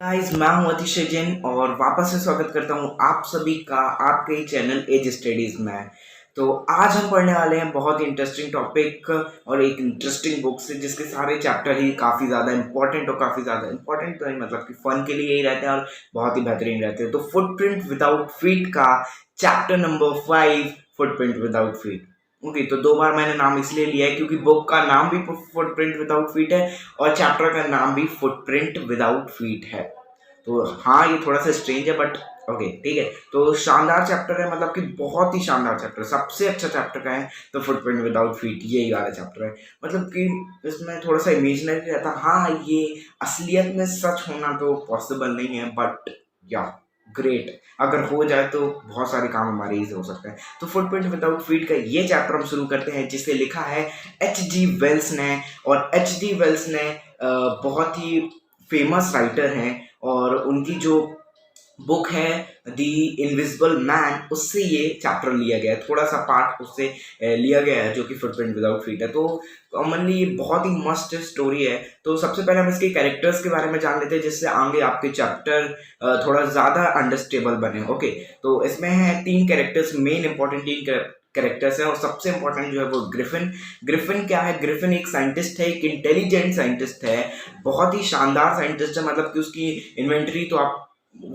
Guys, मैं हूं अतिशय जैन और वापस से स्वागत करता हूं आप सभी का आपके ही चैनल एज स्टडीज में। तो आज हम पढ़ने वाले हैं बहुत ही इंटरेस्टिंग टॉपिक और एक इंटरेस्टिंग बुक से जिसके सारे चैप्टर ही काफ़ी ज़्यादा इंपॉर्टेंट और काफ़ी ज़्यादा इंपॉर्टेंट तो नहीं, मतलब कि फन के लिए ही रहते हैं और बहुत ही बेहतरीन रहते हैं। तो फुटप्रिंट विदाउट फीट का chapter number 5, footprint without feet. Okay, तो दो बार मैंने नाम इसलिए लिया है क्योंकि बुक का नाम भी फुटप्रिंट विदाउट फीट है और चैप्टर का नाम भी फुटप्रिंट विदाउट फीट है। तो हाँ, ये थोड़ा सा स्ट्रेंज है बट ओके, ठीक है। तो शानदार चैप्टर है, मतलब कि बहुत ही शानदार चैप्टर, सबसे अच्छा चैप्टर का है तो फुटप्रिंट विदाउट फीट यही वाला चैप्टर है। मतलब कि इसमें थोड़ा सा इमेजिनरी रहता, हाँ ये असलियत में सच होना तो पॉसिबल नहीं है बट या ग्रेट, अगर हो जाए तो बहुत सारे काम हमारे इजी हो सकते हैं। तो फुटप्रिंट विदाउट फीट का ये चैप्टर हम शुरू करते हैं जिसे लिखा है H.G. वेल्स ने। और H.G. वेल्स ने बहुत ही फेमस राइटर हैं और उनकी जो बुक है दी इनविजिबल मैन, उससे ये चैप्टर लिया गया है, थोड़ा सा पार्ट उससे लिया गया है जो कि फुटप्रिंट विदाउट फीट है। तो कॉमनली ये बहुत ही मस्त स्टोरी है। तो सबसे पहले हम इसके कैरेक्टर्स के बारे में जान लेते हैं जिससे आगे आपके चैप्टर थोड़ा ज़्यादा अंडरस्टेबल बने। ओके, तो इसमें है 3 कैरेक्टर्स, मेन इंपॉर्टेंट 3 कैरेक्टर्स हैं और सबसे इंपॉर्टेंट जो है वो ग्रिफिन। ग्रिफिन क्या है? ग्रिफिन एक साइंटिस्ट है, एक इंटेलिजेंट साइंटिस्ट है, बहुत ही शानदार साइंटिस्ट है। मतलब कि उसकी इन्वेंटरी तो आप,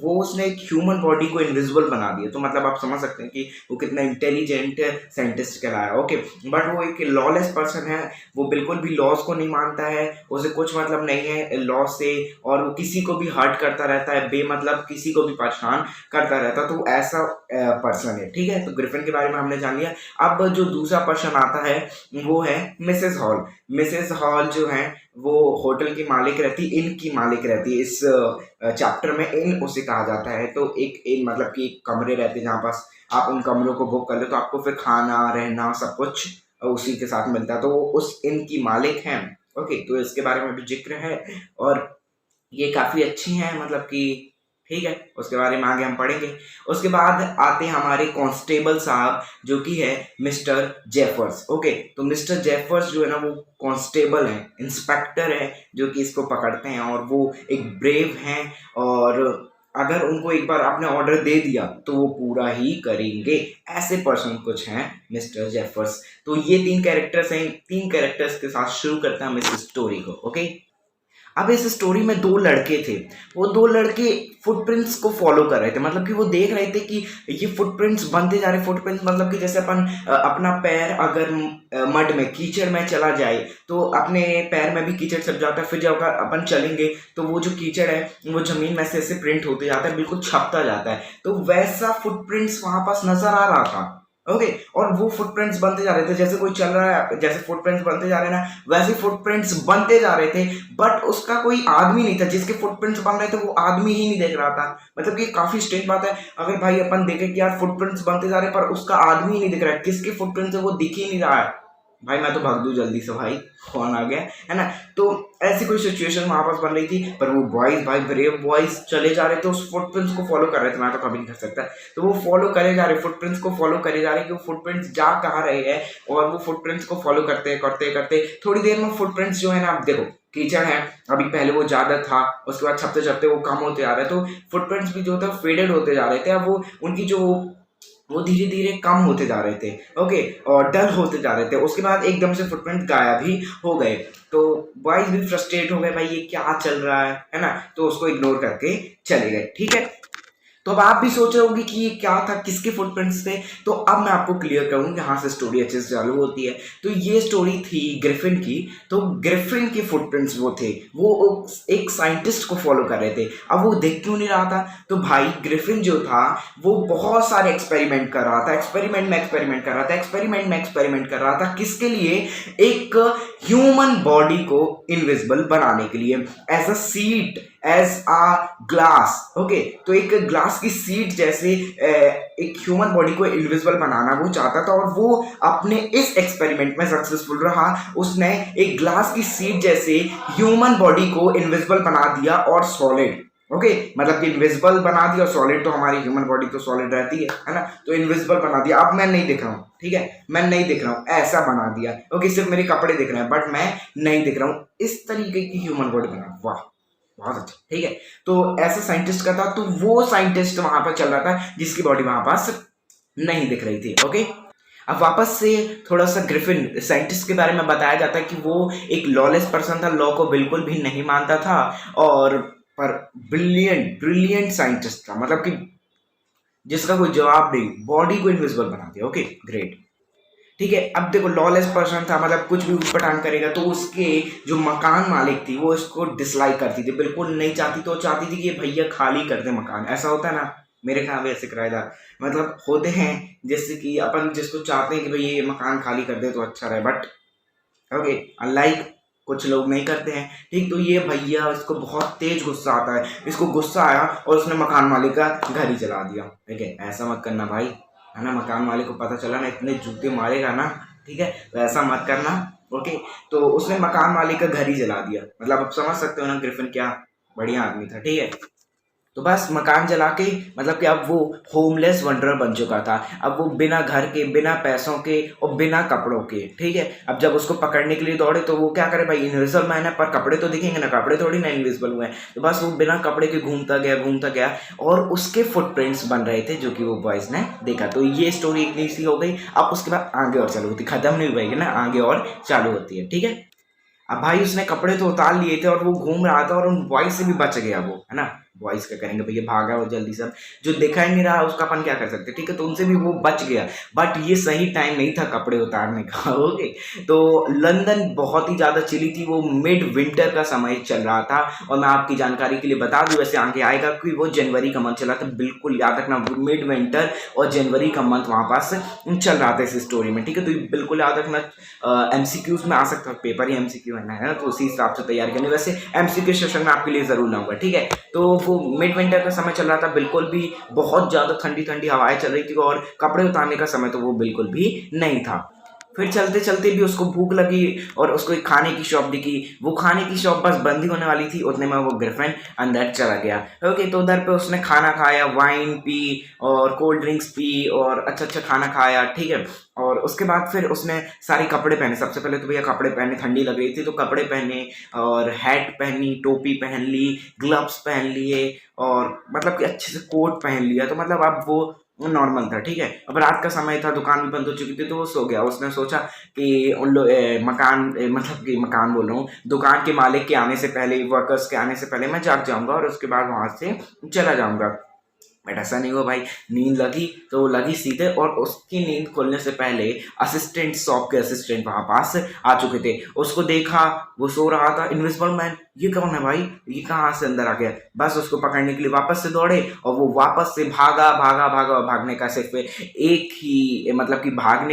वो उसने एक ह्यूमन बॉडी को इनविजिबल बना दिया, तो मतलब आप समझ सकते हैं कि वो कितना इंटेलिजेंट साइंटिस्ट कहलाया। ओके, बट वो एक लॉलेस पर्सन है, वो बिल्कुल भी लॉज को नहीं मानता है, उसे कुछ मतलब नहीं है लॉ से, और वो किसी को भी हर्ट करता रहता है, बेमतलब किसी को भी परेशान करता रहता है। तो ऐसा पर्सन है, ठीक है। तो ग्रिफिन के बारे में हमने जान लिया। अब जो दूसरा पर्सन आता है वो है मिसेस हॉल। मिसेस हॉल जो है वो होटल की मालिक रहती, इन की मालिक रहती है। इस चैप्टर में इन उसे कहा जाता है। तो एक इन मतलब कि एक कमरे रहते हैं जहाँ पास आप उन कमरों को बुक कर ले तो आपको फिर खाना रहना सब कुछ उसी के साथ मिलता है, तो वो उस इन की मालिक हैं। ओके, तो इसके बारे में भी जिक्र है और ये काफ़ी अच्छी हैं, मतलब कि ठीक है, उसके बारे में आगे हम पढ़ेंगे। उसके बाद आते हैं हमारे कांस्टेबल साहब जो कि है मिस्टर जेफर्स। ओके, तो मिस्टर जेफर्स जो है ना वो कांस्टेबल है, इंस्पेक्टर है जो कि इसको पकड़ते हैं और वो एक ब्रेव हैं और अगर उनको एक बार आपने ऑर्डर दे दिया तो वो पूरा ही करेंगे, ऐसे पर्सन कुछ हैं मिस्टर जेफर्स। तो ये 3 कैरेक्टर्स हैं, 3 कैरेक्टर्स के साथ शुरू करते हैं हम इस स्टोरी को। ओके, अब इस स्टोरी में 2 लड़के थे। वो 2 लड़के फुटप्रिंट्स को फॉलो कर रहे थे, मतलब कि वो देख रहे थे कि ये फुटप्रिंट्स बनते जा रहे। फुटप्रिंट्स मतलब कि जैसे अपन अपना पैर अगर मड में कीचड़ में चला जाए तो अपने पैर में भी कीचड़ चल जाता है, फिर जब अपन चलेंगे तो वो जो कीचड़ है वो जमीन में से ऐसे प्रिंट होते जाता है, बिल्कुल छपता जाता है। तो वैसा फुटप्रिंट्स वहां पास नजर आ रहा था। ओके, और वो फुटप्रिंट्स बनते जा रहे थे, जैसे कोई चल रहा है जैसे फुटप्रिंट्स बनते जा रहे हैं ना वैसे फुटप्रिंट्स बनते जा रहे थे। बट उसका कोई आदमी नहीं था, जिसके फुटप्रिंट्स बन रहे थे वो आदमी ही नहीं देख रहा था। मतलब कि काफी स्ट्रेंज बात है, अगर भाई अपन देखें कि यार फुटप्रिंट्स बनते जा रहे हैं पर उसका आदमी ही नहीं दिख रहा है, किसके फुटप्रिंट्स है वो दिख ही नहीं रहा है। भाई मैं तो भाग दूं जल्दी से, भाई कौन आ गया है ना। तो ऐसी कोई सिचुएशन वहां पास बन रही थी, पर वो बॉयज, भाई ब्रेव बॉयज चले जा रहे थे, उस फुटप्रिंट्स को फॉलो कर रहे थे। मैं तो कभी नहीं कर सकता। तो वो फॉलो करे जा रहे, फुटप्रिंट्स को फॉलो करे जा रहे कि वो फुटप्रिंट्स जा कहाँ रहे हैं, और वो फुटप्रिंट्स को फॉलो करते करते करते थोड़ी देर में फुटप्रिंट्स जो है ना, आप देखो कीचड़ है, अभी पहले वो ज्यादा था, उसके बाद छपते छपते वो कम होते जा रहे, तो फुटप्रिंट्स भी जो थे फेडेड होते जा रहे थे। अब वो उनकी जो वो धीरे धीरे कम होते जा रहे थे। ओके, और डल होते जा रहे थे। उसके बाद एकदम से फुटप्रिंट गायब ही हो गए। तो बॉयज भी फ्रस्ट्रेट हो गए, भाई ये क्या चल रहा है ना, तो उसको इग्नोर करके चले गए। ठीक है, तो अब आप भी सोच रहे होंगे कि ये क्या था, किसके फुटप्रिंट्स थे। तो अब मैं आपको क्लियर करूँ, यहाँ से स्टोरी अच्छे से चालू होती है। तो ये स्टोरी थी ग्रिफिन की। तो ग्रिफिन के फुटप्रिंट्स वो थे, वो एक साइंटिस्ट को फॉलो कर रहे थे। अब वो देख क्यों नहीं रहा था, तो भाई ग्रिफिन जो था वो बहुत सारे एक्सपेरिमेंट कर रहा था, एक्सपेरिमेंट में एक्सपेरिमेंट कर रहा था, एक्सपेरिमेंट में एक्सपेरिमेंट कर रहा था। किसके लिए? एक ह्यूमन बॉडी को इनविजिबल बनाने के लिए, as a sheet, as a glass. Okay, तो एक ग्लास की सीट जैसे एक ह्यूमन बॉडी को इनविजिबल बनाना वो चाहता था, और वो अपने इस एक्सपेरिमेंट में सक्सेसफुल रहा। उसने एक ग्लास की सीट जैसे ह्यूमन बॉडी को इनविजिबल बना दिया और सॉलिड। ओके, मतलब कि इनविजिबल बना दिया और सॉलिड, तो हमारी ह्यूमन बॉडी तो सॉलिड रहती है ना, तो इनविजिबल बना दिया। अब मैं नहीं दिख रहा हूँ, ठीक है, मैं नहीं दिख रहा हूँ, ऐसा बना दिया। ओके, सिर्फ मेरे कपड़े दिख रहे हैं बट मैं नहीं दिख रहा हूँ, इस तरीके की ह्यूमन बॉडी बना। वाह, बहुत अच्छा, ठीक है। तो ऐसा साइंटिस्ट का था, तो वो साइंटिस्ट वहां पर चल रहा था जिसकी बॉडी वहां पास नहीं दिख रही थी। ओके, अब वापस से थोड़ा सा ग्रिफिन साइंटिस्ट के बारे में बताया जाता है कि वो एक लॉलेस पर्सन था, लॉ को बिल्कुल भी नहीं मानता था, और पर ब्रिलियंट ब्रिलियंट साइंटिस्ट था, मतलब कि जिसका कोई जवाब नहीं, बॉडी को इनविजिबल बना दिया। ओके, ग्रेट, ठीक है। अब देखो लॉलेस पर्सन था, मतलब कुछ भी उठपटांग करेगा, तो उसके जो मकान मालिक थी वो इसको डिसलाइक करती थी, बिल्कुल नहीं चाहती, तो चाहती थी कि ये भैया खाली कर दे मकान। ऐसा होता है ना, मेरे यहाँ भी ऐसे किराएदार मतलब होते हैं, जैसे कि अपन जिसको चाहते हैं कि भाई ये मकान खाली कर दे तो अच्छा रहे, बट ओके, अनलाइक कुछ लोग नहीं करते हैं, ठीक। तो ये भैया, इसको बहुत तेज गुस्सा आता है, इसको गुस्सा आया और उसने मकान मालिक का घर ही जला दिया। ठीक है, ऐसा मत करना भाई, है ना, मकान मालिक को पता चला ना इतने जूते मारेगा ना, ठीक है, तो ऐसा मत करना। ओके, तो उसने मकान मालिक का घर ही जला दिया, मतलब आप समझ सकते हो ना ग्रिफिन क्या बढ़िया आदमी था, ठीक है। तो बस मकान जला के, मतलब कि अब वो होमलेस वंडरर बन चुका था, अब वो बिना घर के, बिना पैसों के और बिना कपड़ों के, ठीक है। अब जब उसको पकड़ने के लिए दौड़े तो वो क्या करे भाई, इनविजिबल मैन है पर कपड़े तो दिखेंगे ना, कपड़े थोड़ी ना इनविजिबल हुए हैं, तो बस वो बिना कपड़े के घूमता गया और उसके फुटप्रिंट्स बन रहे थे जो कि वो बॉयज ने देखा। तो ये स्टोरी इतनी सी हो गई। अब उसके बाद आगे और चालू होती, खत्म नहीं हुई ना, आगे और चालू होती है, ठीक है। अब भाई उसने कपड़े तो उतार लिए थे और वो घूम रहा था और उन बॉयज से भी बच गया वो, है ना। बॉयज क्या करेंगे भैया, भागा वो जल्दी से, जो देखा ही नहीं रहा उसका अपन क्या कर सकते, ठीक है। तो उनसे भी वो बच गया, बट ये सही टाइम नहीं था कपड़े उतारने का। ओके, तो लंदन बहुत ही ज्यादा चिली थी, वो मिड विंटर का समय चल रहा था। और मैं आपकी जानकारी के लिए बता दूं, वैसे आगे आएगा कि वो जनवरी का मंथ चला था, बिल्कुल याद रखना, मिड विंटर और जनवरी का मंथ वहां पास चल रहा था इस स्टोरी में, ठीक है। तो ये बिल्कुल याद रखना, एमसीक्यूज में आ सकता है, पेपर ही एमसीक्यू है ना, तो उसी हिसाब से तैयार करनी। वैसे एमसीक्यू सेशन में आपके लिए जरूर लाऊंगा, ठीक है। तो वो मिड विंटर का समय चल रहा था, बिल्कुल भी बहुत ज्यादा ठंडी ठंडी हवाएं चल रही थी और कपड़े उतारने का समय तो वो बिल्कुल भी नहीं था। फिर चलते चलते भी उसको भूख लगी और उसको एक खाने की शॉप दिखी, वो खाने की शॉप बस बंद ही होने वाली थी, उतने में वो ग्रिफिन अंदर चला गया। ओके, तो उधर पे उसने खाना खाया, वाइन पी और कोल्ड ड्रिंक्स पी और अच्छा अच्छा खाना खाया, ठीक है। और उसके बाद फिर उसने सारे कपड़े पहने, सबसे पहले तो भैया कपड़े पहने, ठंडी लग रही थी तो कपड़े पहने और हैट पहनी, टोपी पहन ली, ग्लव्स पहन लिए और मतलब कि अच्छे से कोट पहन लिया। तो मतलब अब वो नॉर्मल था, ठीक है। अब रात का समय था, दुकान भी बंद हो चुकी थी, तो वो सो गया। उसने सोचा कि उन लोग मतलब कि मकान बोल रहा हूँ, दुकान के मालिक के आने से पहले, वर्कर्स के आने से पहले मैं जाग जाऊंगा और उसके बाद वहां से चला जाऊंगा। बट ऐसा नहीं हुआ भाई, नींद लगी तो लगी सीधे, और उसकी नींद खुलने से पहले असिस्टेंट, शॉप के असिस्टेंट वहां पास आ चुके थे। उसको देखा, वो सो रहा था, इनविजिबल मैन, ये कौन है भाई, ये कहाँ से अंदर आ गया। बस उसको पकड़ने के लिए वापस से दौड़े और वो वापस से भागा भागा भागा, और भागने का सिर्फ एक ही, मतलब कि भाग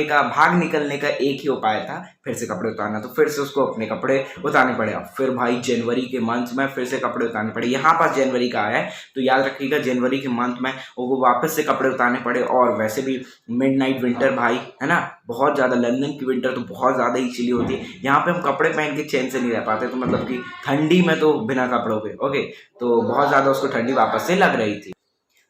निकलने का एक ही उपाय था, फिर से कपड़े उतारना। तो फिर से उसको अपने कपड़े उतारने पड़े। अब फिर भाई जनवरी के मंथ में फिर से कपड़े उतारने पड़े, यहाँ पास जनवरी का है तो याद रखिएगा, जनवरी के मंथ में वो वापस से कपड़े उतारने पड़े। और वैसे भी मिडनाइट विंटर भाई, है ना, बहुत ज़्यादा, लंदन की विंटर तो बहुत ज़्यादा ही चिली होती है, यहाँ पे हम कपड़े पहन के चैन से नहीं रह पाते, तो मतलब कि ठंडी में तो बिना कपड़ों के। ओके, तो बहुत ज़्यादा उसको ठंडी वापस से लग रही थी।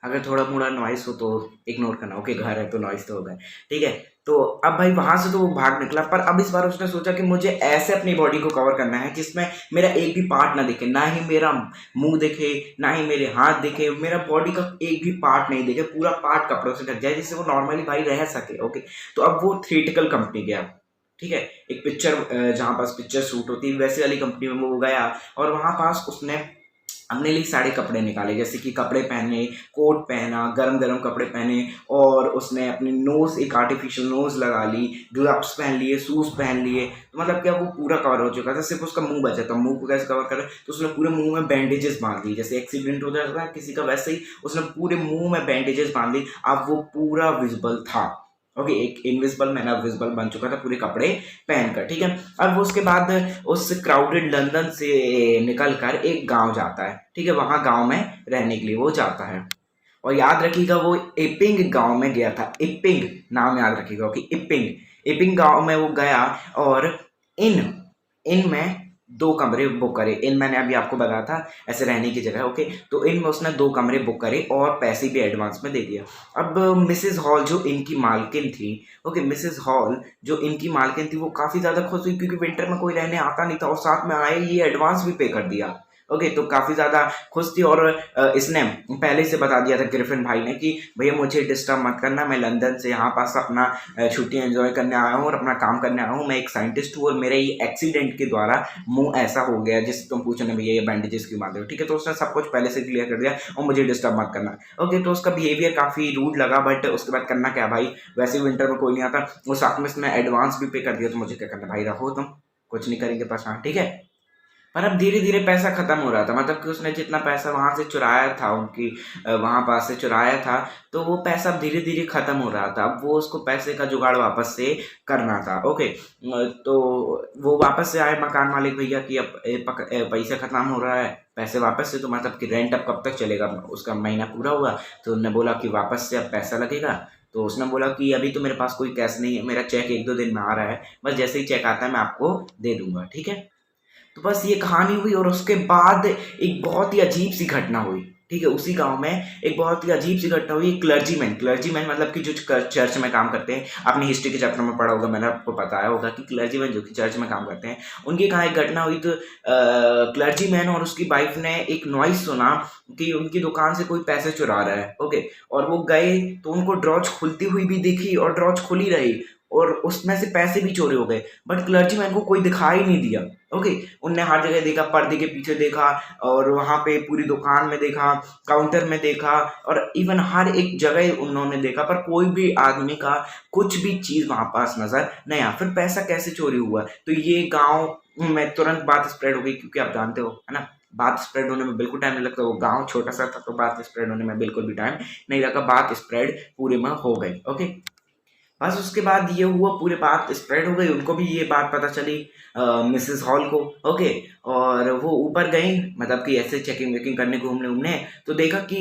अगर थोड़ा मोड़ा नॉइस हो तो इग्नोर करना, ओके, घर है तो नॉइस तो होगा, ठीक है। तो अब भाई वहां से तो वो भाग निकला, पर अब इस बार उसने सोचा कि मुझे ऐसे अपनी बॉडी को कवर करना है जिसमें मेरा एक भी पार्ट ना दिखे, ना ही मेरा मुंह दिखे, ना ही मेरे हाथ दिखे, मेरा बॉडी का एक भी पार्ट नहीं दिखे, पूरा पार्ट कपड़ों से ढक जाए जिससे वो नॉर्मली भाई रह सके। ओके, तो अब वो थिएटिकल कंपनी गया, ठीक है, एक पिक्चर, जहाँ पास पिक्चर शूट होती है वैसे वाली कंपनी में वो गया, और वहां पास उसने अपने लिए सारे कपड़े निकाले, जैसे कि कपड़े पहने, कोट पहना, गरम गरम कपड़े पहने, और उसने अपनी नोज, एक आर्टिफिशियल नोज लगा ली, ग्लव्स पहन लिए, शूज पहन लिए। तो मतलब क्या, वो पूरा कवर हो चुका था, सिर्फ उसका मुंह बचा था। मुंह को कैसे कवर करे, तो उसने पूरे मुंह में बैंडेजेस बांध ली, जैसे एक्सीडेंट हो जाता है किसी का वैसे ही उसने पूरे मुंह में बैंडेजेस बांध ली। अब वो पूरा विजिबल था। ओके, एक इनविजिबल मैन अब विजिबल बन चुका था पूरे कपड़े पहनकर, ठीक है। अब वो उसके बाद उस क्राउडेड लंदन से निकल कर एक गांव जाता है, ठीक है, वहां गांव में रहने के लिए वो जाता है। और याद रखिएगा वो इपिंग गांव में गया था, इपिंग नाम याद रखिएगा कि इपिंग, इपिंग गांव में वो गया। और इन इन में दो कमरे बुक करे। इन मैंने अभी आपको बताया था ऐसे रहने की जगह, ओके। तो इन में उसने दो कमरे बुक करे और पैसे भी एडवांस में दे दिया। अब मिसेस हॉल जो इनकी मालकिन थी, ओके, मिसेस हॉल जो इनकी मालकिन थी, वो काफ़ी ज़्यादा खुश हुई क्योंकि विंटर में कोई रहने आता नहीं था और साथ में आए ये एडवांस भी पे कर दिया। ओके, तो काफ़ी ज़्यादा खुश थी और इसने पहले से बता दिया था ग्रिफिन भाई ने कि भैया मुझे डिस्टर्ब मत करना, मैं लंदन से यहाँ पास अपना छुट्टियाँ एंजॉय करने आया हूँ और अपना काम करने आया हूँ, मैं एक साइंटिस्ट हूँ और मेरे ये एक्सीडेंट के द्वारा मुंह ऐसा हो गया जिससे तुम पूछो ना भैया ये बैंडेजेस क्यों बांधे हो, ठीक है। तो उसने सब कुछ पहले से क्लियर कर दिया और मुझे डिस्टर्ब मत करना। ओके, तो उसका बिहेवियर काफ़ी रूड लगा, बट उसके बाद करना क्या भाई, वैसे विंटर में कोई नहीं आता, वो साथ में इसने एडवांस भी पे कर दिया, तो मुझे क्या करना भाई, रखो तुम, कुछ नहीं करेंगे परेशान, ठीक है। पर अब धीरे-धीरे पैसा खत्म हो रहा था, मतलब कि उसने जितना पैसा वहाँ से चुराया था उनकी वहाँ पास से चुराया था, तो वो पैसा अब धीरे-धीरे खत्म हो रहा था। अब वो उसको पैसे का जुगाड़ वापस से करना था। ओके, तो वो वापस से आए मकान मालिक भैया कि अब पैसा खत्म हो रहा है, पैसे वापस से, तो मतलब कि रेंट अब कब तक चलेगा? उसका महीना पूरा हुआ, तो उन्होंने बोला कि वापस से अब पैसा लगेगा। तो उसने बोला कि अभी तो मेरे पास कोई कैश नहीं है, मेरा चेक 1-2 दिन में आ रहा है, बस जैसे ही चेक आता है मैं आपको दे दूँगा, ठीक है? तो बस ये कहानी हुई और उसके बाद एक बहुत ही अजीब सी घटना हुई, ठीक है। उसी गांव में एक बहुत ही अजीब सी घटना हुई। क्लर्जीमैन क्लर्जीमैन मतलब कि जो चर्च में काम करते हैं, आपने हिस्ट्री के चैप्टर में पढ़ा होगा, मैंने आपको बताया होगा कि क्लर्जीमैन जो कि चर्च में काम करते हैं, उनकी कहाँ एक घटना हुई। तो क्लर्जीमैन और उसकी वाइफ ने एक नॉइस सुना कि उनकी दुकान से कोई पैसे चुरा रहा है। ओके, और वो गए तो उनको ड्रॉज खुलती हुई भी दिखी और ड्रॉज खुली रही और उसमें से पैसे भी चोरी हो गए, बट क्लर्जीमैन को कोई दिखाई नहीं दिया। ओके, उनने हर जगह देखा, पर्दे के पीछे देखा और वहाँ पे पूरी दुकान में देखा, काउंटर में देखा और इवन हर एक जगह उन्होंने देखा, पर कोई भी आदमी का कुछ भी चीज़ वहाँ पास नज़र नहीं आया। फिर पैसा कैसे चोरी हुआ? तो ये गाँव में तुरंत बात स्प्रेड हो गई, क्योंकि आप जानते हो, है ना? बात स्प्रेड होने में बिल्कुल टाइम नहीं लगता, वो गाँव छोटा-सा था, तो बात स्प्रेड होने में बिल्कुल भी टाइम नहीं लगा, बात स्प्रेड पूरे में हो गई। ओके, बस उसके बाद ये हुआ, पूरी बात स्प्रेड हो गई, उनको भी ये बात पता चली मिसेस हॉल को। ओके, और वो ऊपर गई, मतलब कि ऐसे चेकिंग वेकिंग करने घूमने, तो देखा कि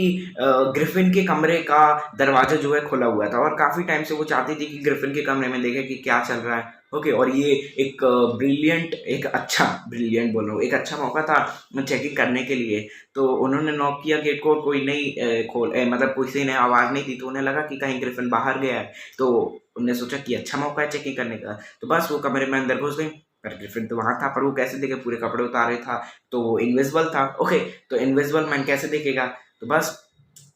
ग्रिफिन के कमरे का दरवाजा जो है खुला हुआ था और काफ़ी टाइम से वो चाहती थी कि ग्रिफिन के कमरे में देखे कि क्या चल रहा है। ओके, और ये एक ब्रिलियंट, एक अच्छा, ब्रिलियंट बोल रहा हूँ, एक अच्छा मौका था चेकिंग करने के लिए। तो उन्होंने नॉक किया गेट को, कोई नहीं मतलब किसी ने आवाज़ नहीं दी, तो उन्हें लगा कि कहीं ग्रिफिन बाहर गया है, तो उनने सोचा कि अच्छा मौका है चेकिंग करने का, तो बस वो कमरे में अंदर घुस गई। पर ग्रिफिन तो वहाँ था, पर वो कैसे देखे, पूरे कपड़े उतारे था, तो वो इनविजिबल था। ओके, तो इनविजिबल मैन कैसे देखेगा? तो बस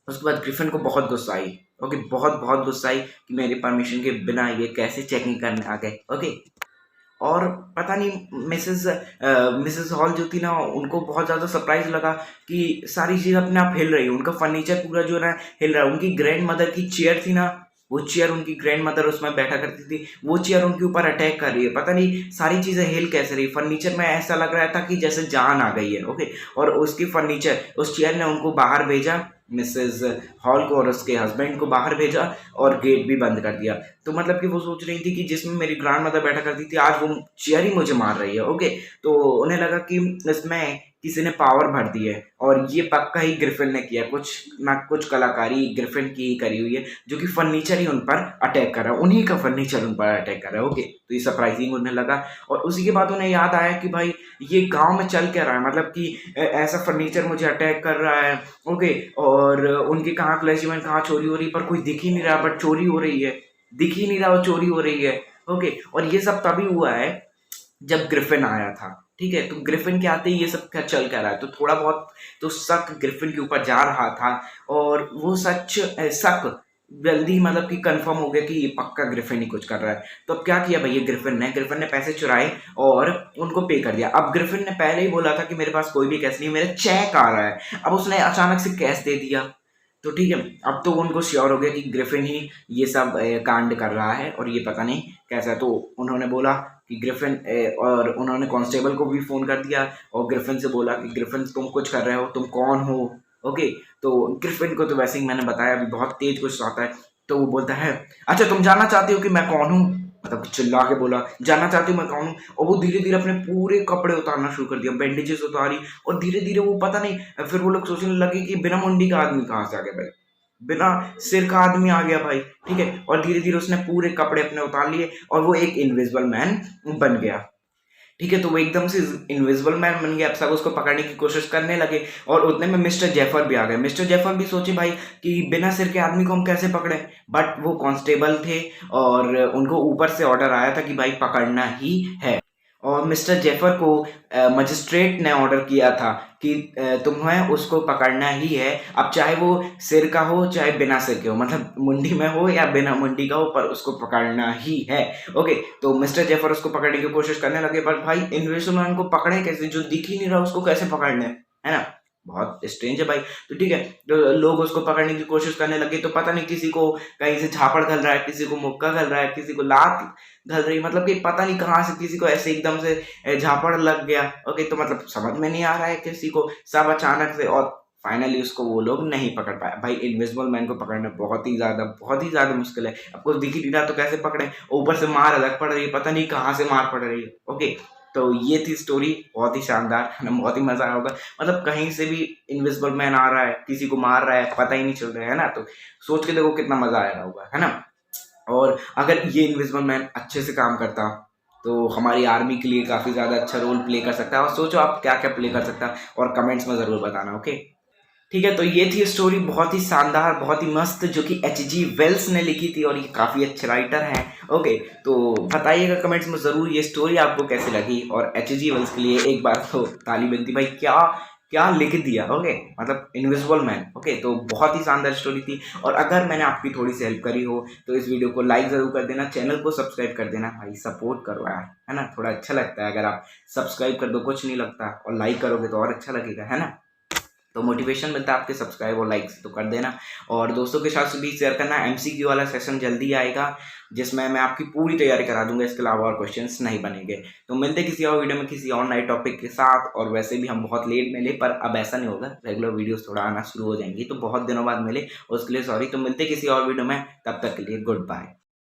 उसके बाद ग्रिफिन को बहुत गुस्सा आई। ओके, बहुत बहुत गुस्सा आई कि मेरी परमिशन के बिना ये कैसे चेकिंग करने आ गए। ओके, और पता नहीं मिसेस हॉल जो थी ना, उनको बहुत ज़्यादा सरप्राइज लगा कि सारी चीज़ अपने आप हिल रही है, उनका फर्नीचर पूरा जो है ना हिल रहा है। उनकी ग्रैंड मदर की चेयर थी ना, वो चेयर, उनकी ग्रैंड मदर उसमें बैठा करती थी, वो चेयर उनके ऊपर अटैक कर रही है। पता नहीं सारी चीज़ें हिल कैसे रही, फर्नीचर में ऐसा लग रहा था कि जैसे जान आ गई है। ओके, और उसकी फर्नीचर, उस चेयर ने उनको बाहर भेजा, मिसेस हॉल को और उसके हस्बैंड को बाहर भेजा और गेट भी बंद कर दिया। तो मतलब कि वो सोच रही थी कि जिसमें मेरी ग्रैंड मदर बैठा करती थी, आज वो चेयर ही मुझे मार रही है। ओके, तो उन्हें लगा कि इसमें किसी ने पावर भर दी है और ये पक्का ही ग्रिफिन ने किया, कुछ ना कुछ कलाकारी ग्रिफिन की ही करी हुई है, जो कि फर्नीचर ही उन पर अटैक कर रहा है, उन्हीं का फर्नीचर उन पर अटैक कर रहा है। ओके, तो ये सरप्राइजिंग उन्हें लगा और उसी के बाद उन्हें याद आया कि भाई ये गांव में चल क्या रहा है, मतलब कि ऐसा फर्नीचर मुझे अटैक कर रहा है। ओके, और उनकी कहाँ क्लर्जीमैन, कहाँ चोरी हो रही है, पर कोई दिख ही नहीं रहा, बट चोरी हो रही है, दिख ही नहीं रहा और चोरी हो रही है। ओके, और ये सब तभी हुआ है जब ग्रिफिन आया था, ठीक है। तो ग्रिफिन के आते ही ये सब क्या चल क्या रहा है, तो थोड़ा बहुत तो शक ग्रिफिन के ऊपर जा रहा था और वो शक जल्दी मतलब कि कंफर्म हो गया कि ये पक्का ग्रिफिन ही कुछ कर रहा है। तो अब क्या किया भैया ग्रिफिन ने पैसे चुराए और उनको पे कर दिया। अब ग्रिफिन ने पहले ही बोला था कि मेरे पास कोई भी कैश नहीं, मेरा चेक आ रहा है, अब उसने अचानक से कैश दे दिया। तो ठीक है, अब तो उनको श्योर हो गया कि ग्रिफिन ही ये सब कांड कर रहा है और ये पता नहीं कैसा। तो उन्होंने बोला कि ग्रिफिन और उन्होंने कांस्टेबल को भी फ़ोन कर दिया और ग्रिफिन से बोला कि ग्रिफिन तुम कुछ कर रहे हो, तुम कौन हो? ओके, तो ग्रिफिन को तो वैसे ही मैंने बताया अभी बहुत तेज गुस्सा आता है, तो वो बोलता है अच्छा तुम जानना चाहती हो कि मैं कौन हूँ? मतलब चिल्ला के बोला जानना चाहती हूँ मैं कौन हूँ? और वो धीरे धीरे अपने पूरे कपड़े उतारना शुरू कर दिया, बैंडेजेस उतारी और धीरे धीरे वो पता नहीं, फिर वो लोग सोचने लगे कि बिना मुंडी का आदमी कहाँ से आ गया भाई, बिना सिर का आदमी आ गया भाई, ठीक है। और धीरे धीरे उसने पूरे कपड़े अपने उतार लिए और वो एक इनविजिबल मैन बन गया, ठीक है। तो वो एकदम से इनविजिबल मैन बन गया, अब सब उसको पकड़ने की कोशिश करने लगे और उतने में मिस्टर जेफर भी आ गए। मिस्टर जेफर भी सोचे भाई कि बिना सिर के आदमी को हम कैसे पकड़े, बट वो कांस्टेबल थे और उनको ऊपर से ऑर्डर आया था कि भाई पकड़ना ही है। और मिस्टर जेफर को मजिस्ट्रेट ने ऑर्डर किया था कि तुम्हें उसको पकड़ना ही है, अब चाहे वो सिर का हो चाहे बिना सिर के हो, मतलब मुंडी में हो या बिना मुंडी का हो, पर उसको पकड़ना ही है। ओके, तो मिस्टर जेफर उसको पकड़ने की कोशिश करने लगे, पर भाई इनविजिबल मैन को पकड़े कैसे, जो दिख ही नहीं रहा उसको कैसे पकड़ने, है ना, बहुत स्ट्रेंज है भाई। तो ठीक है, तो लोग उसको पकड़ने की कोशिश करने लगे, तो पता नहीं किसी को कहीं से झापड़ घल रहा है, किसी को मुक्का घल रहा है, किसी को लात घल रही, मतलब कि पता नहीं कहाँ से किसी को ऐसे एकदम से झापड़ लग गया। ओके, तो मतलब समझ में नहीं आ रहा है किसी को, सब अचानक से, और फाइनली उसको वो लोग नहीं पकड़ पाया। भाई इनविजिबल मैन को पकड़ना बहुत ही ज्यादा मुश्किल है, आपको दिख ही नहीं रहा तो कैसे पकड़े, ऊपर से मार अलग पड़ रही है, पता नहीं कहाँ से मार पड़ रही है। ओके, तो ये थी स्टोरी, बहुत ही शानदार है ना, बहुत ही मजा आया होगा, मतलब कहीं से भी इनविजिबल मैन आ रहा है, किसी को मार रहा है, पता ही नहीं चल रहा है ना, तो सोच के देखो कितना मजा आया होगा, है ना। और अगर ये इनविजिबल मैन अच्छे से काम करता तो हमारी आर्मी के लिए काफ़ी ज़्यादा अच्छा रोल प्ले कर सकता है, और सोचो आप क्या क्या प्ले कर सकता है, और कमेंट्स में ज़रूर बताना। ओके, ठीक है, तो ये थी स्टोरी, बहुत ही शानदार, बहुत ही मस्त, जो कि एच.जी. वेल्स ने लिखी थी, और ये काफ़ी अच्छे राइटर हैं। ओके, तो बताइएगा कमेंट्स में ज़रूर ये स्टोरी आपको कैसी लगी, और एच.जी. वेल्स के लिए एक बार तो ताली बनती भाई, क्या क्या लिख दिया। ओके, मतलब इनविजिबल मैन। ओके, तो बहुत ही शानदार स्टोरी थी, और अगर मैंने आपकी थोड़ी सी हेल्प करी हो तो इस वीडियो को लाइक ज़रूर कर देना, चैनल को सब्सक्राइब कर देना भाई, सपोर्ट करो यार, है ना, थोड़ा अच्छा लगता है अगर आप सब्सक्राइब कर दो, कुछ नहीं लगता, और लाइक करोगे तो और अच्छा लगेगा, है ना, तो मोटिवेशन मिलता है आपके सब्सक्राइब और लाइक्स, तो कर देना, और दोस्तों के साथ भी शेयर करना। एमसीक्यू वाला सेशन जल्दी आएगा, जिसमें मैं आपकी पूरी तैयारी करा दूंगा, इसके अलावा और क्वेश्चंस नहीं बनेंगे। तो मिलते किसी और वीडियो में किसी और नए टॉपिक के साथ, और वैसे भी हम बहुत लेट मिले, पर अब ऐसा नहीं होगा, रेगुलर वीडियोस थोड़ा आना शुरू हो जाएंगी, तो बहुत दिनों बाद मिले, उसके लिए सॉरी। तो मिलते किसी और वीडियो में, तब तक के लिए गुड बाय।